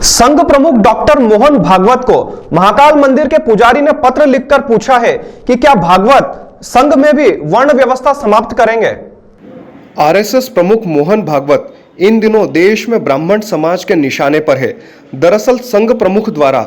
संघ प्रमुख डॉक्टर मोहन भागवत को महाकाल मंदिर के पुजारी ने पत्र लिखकर पूछा है कि क्या भागवत संघ में भी वर्ण व्यवस्था समाप्त करेंगे। आरएसएस प्रमुख मोहन भागवत इन दिनों देश में ब्राह्मण समाज के निशाने पर है। दरअसल संघ प्रमुख द्वारा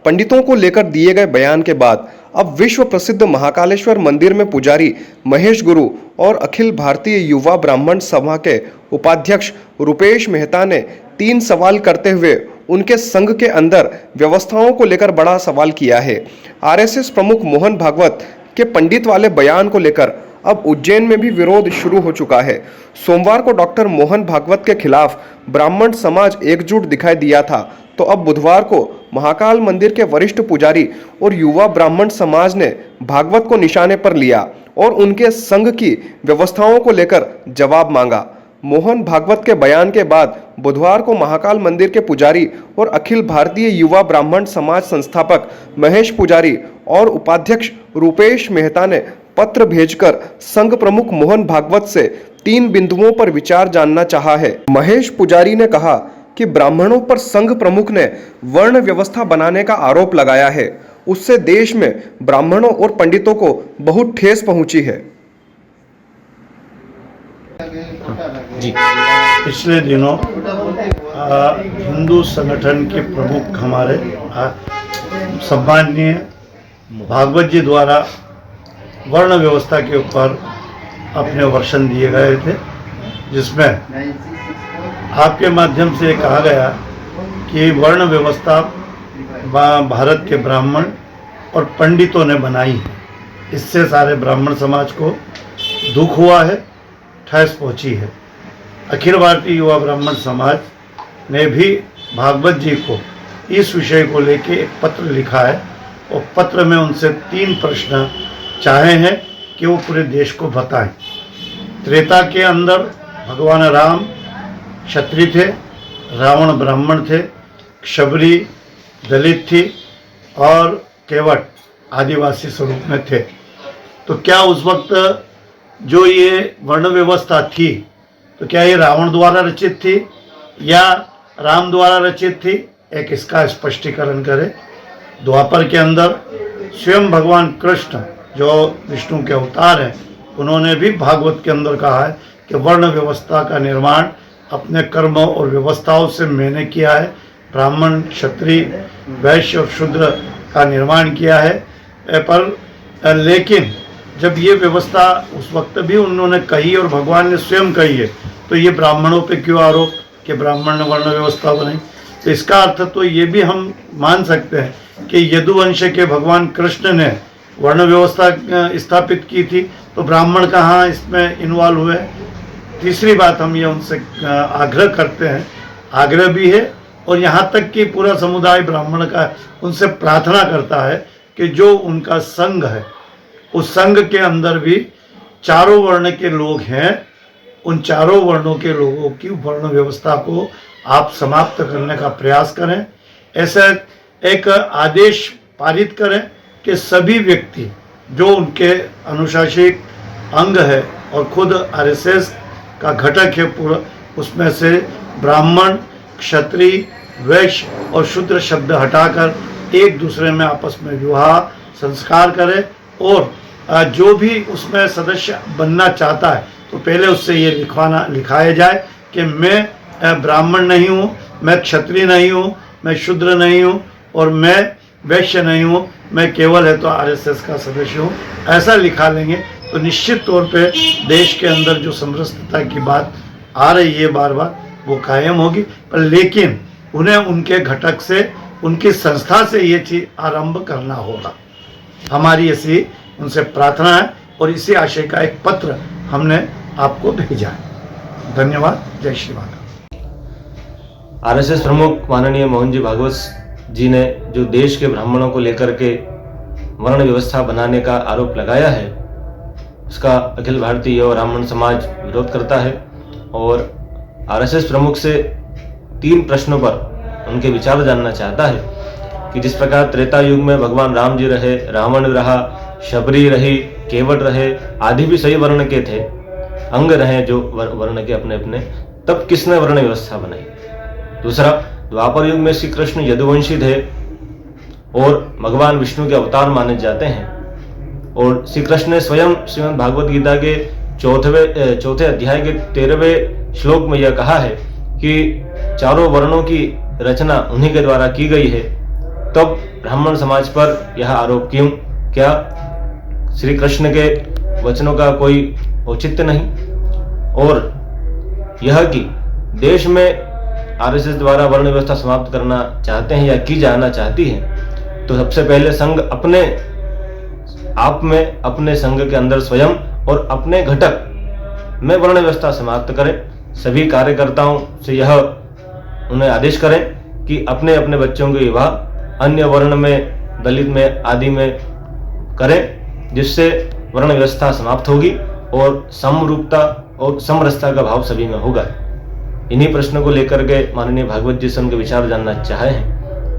पंडितों को लेकर दिए गए बयान के बाद अब विश्व प्रसिद्ध महाकालेश्वर मंदिर में पुजारी महेश गुरु और अखिल भारतीय युवा ब्राह्मण सभा के उपाध्यक्ष रुपेश मेहता ने 3 सवाल करते हुए उनके संघ के अंदर व्यवस्थाओं को लेकर बड़ा सवाल किया है। आरएसएस प्रमुख मोहन भागवत के पंडित वाले बयान को लेकर अब उज्जैन में भी विरोध शुरू हो चुका है। सोमवार को डॉक्टर मोहन भागवत के खिलाफ ब्राह्मण समाज एकजुट दिखाई दिया था, तो अब बुधवार को महाकाल मंदिर के वरिष्ठ पुजारी और युवा ब्राह्मण समाज ने भागवत को निशाने पर लिया और उनके संघ की व्यवस्थाओं को लेकर जवाब मांगा। मोहन भागवत के बयान के बाद बुधवार को महाकाल मंदिर के पुजारी और अखिल भारतीय युवा ब्राह्मण समाज संस्थापक महेश पुजारी और उपाध्यक्ष रुपेश मेहता ने पत्र भेजकर संघ प्रमुख मोहन भागवत से 3 बिंदुओं पर विचार जानना चाहा है। महेश पुजारी ने कहा कि ब्राह्मणों पर संघ प्रमुख ने वर्ण व्यवस्था बनाने का आरोप लगाया है, उससे देश में ब्राह्मणों और पंडितों को बहुत ठेस पहुंची है। जी, पिछले दिनों हिंदू संगठन के प्रमुख हमारे सम्माननीय भागवत जी द्वारा वर्ण व्यवस्था के ऊपर अपने वर्षन दिए गए थे, जिसमें आपके माध्यम से कहा गया कि वर्ण व्यवस्था भारत के ब्राह्मण और पंडितों ने बनाई है। इससे सारे ब्राह्मण समाज को दुख हुआ है, ठेस पहुंची है। अखिल भारतीय युवा ब्राह्मण समाज ने भी भागवत जी को इस विषय को लेकर एक पत्र लिखा है और पत्र में उनसे 3 प्रश्न चाहे हैं कि वो पूरे देश को बताएं। त्रेता के अंदर भगवान राम क्षत्रिय थे, रावण ब्राह्मण थे, शबरी दलित थी और केवट आदिवासी स्वरूप में थे। तो क्या उस वक्त जो ये वर्ण व्यवस्था थी, तो क्या ये रावण द्वारा रचित थी या राम द्वारा रचित थी? एक इसका स्पष्टीकरण करें। द्वापर के अंदर स्वयं भगवान कृष्ण जो विष्णु के अवतार हैं, उन्होंने भी भागवत के अंदर कहा है कि वर्ण व्यवस्था का निर्माण अपने कर्मों और व्यवस्थाओं से मैंने किया है। ब्राह्मण, क्षत्रिय, वैश्य और शूद्र का निर्माण किया है। पर लेकिन जब ये व्यवस्था उस वक्त भी उन्होंने कही और भगवान ने स्वयं कही है, तो ये ब्राह्मणों पे क्यों आरोप कि ब्राह्मण ने वर्ण व्यवस्था बनाई? तो इसका अर्थ तो ये भी हम मान सकते हैं कि यदुवंश के भगवान कृष्ण ने वर्ण व्यवस्था स्थापित की थी, तो ब्राह्मण कहाँ इसमें इन्वॉल्व हुए? तीसरी बात हम ये उनसे आग्रह करते हैं, आग्रह भी है और यहाँ तक कि पूरा समुदाय ब्राह्मण का उनसे प्रार्थना करता है कि जो उनका संघ है, उस संघ के अंदर भी चारों वर्ण के लोग हैं, उन चारों वर्णों के लोगों की वर्ण व्यवस्था को आप समाप्त करने का प्रयास करें। ऐसा एक आदेश पारित करें कि सभी व्यक्ति जो उनके अनुशासित अंग है और खुद आरएसएस का घटक है पूरा, उसमें से ब्राह्मण, क्षत्रिय, वैश्य और शूद्र शब्द हटाकर एक दूसरे में आपस में विवाह संस्कार करें और जो भी उसमें सदस्य बनना चाहता है तो पहले उससे ये लिखाया जाए कि मैं ब्राह्मण नहीं हूँ, मैं क्षत्रिय नहीं हूँ, मैं शूद्र नहीं हूँ और मैं वैश्य नहीं हूँ, मैं केवल है तो आरएसएस का सदस्य हूँ। ऐसा लिखा लेंगे तो निश्चित तौर पे देश के अंदर जो समरसता की बात आ रही है बार बार, वो कायम होगी। पर लेकिन उन्हें उनके घटक से, उनकी संस्था से ये चीज़ आरंभ करना होगा। हमारी ऐसी उनसे प्रार्थना है और इसी आशय का एक पत्र हमने आपको भेजा है। धन्यवाद। जय श्री राम। आरएसएस प्रमुख माननीय मोहन जी भागवत जी ने जो देश के ब्राह्मणों को लेकर के वर्ण व्यवस्था बनाने का आरोप लगाया है, उसका अखिल भारतीय युवा ब्राह्मण समाज विरोध करता है और आरएसएस प्रमुख से 3 प्रश्नों पर उनके विचार जानना चाहता है कि जिस प्रकार त्रेता युग में भगवान राम जी रहे, रावण रहा, शबरी रही, केवट रहे, आदि भी सही वर्ण के थे, अंग रहे जो वर्ण के अपने अपने, तब किसने वर्ण व्यवस्था बनाई? दूसरा, द्वापर युग में श्री कृष्ण यदुवंशी थे और भगवान विष्णु के अवतार माने जाते हैं। और श्री कृष्ण ने स्वयं श्रीमद् भागवत गीता के चौथे अध्याय के 13वें श्लोक में यह कहा है कि चारों वर्णों की रचना उन्हीं के द्वारा की गई है। तब ब्राह्मण समाज पर यह आरोप क्यों? क्या श्री कृष्ण के वचनों का कोई औचित्य नहीं? और यह कि देश में आरएसएस द्वारा वर्ण व्यवस्था समाप्त करना चाहते हैं या की जाना चाहती है, तो सबसे पहले संघ अपने आप में, अपने संघ के अंदर स्वयं और अपने घटक में वर्ण व्यवस्था समाप्त करें। सभी कार्यकर्ताओं से यह उन्हें आदेश करें कि अपने अपने बच्चों के विवाह अन्य वर्ण में, दलित में आदि में करें, जिससे वर्ण व्यवस्था समाप्त होगी और समरूपता और समरसता का भाव सभी में होगा। इन्हीं प्रश्नों को लेकर के माननीय भागवत जी से उनके विचार जानना चाहे हैं।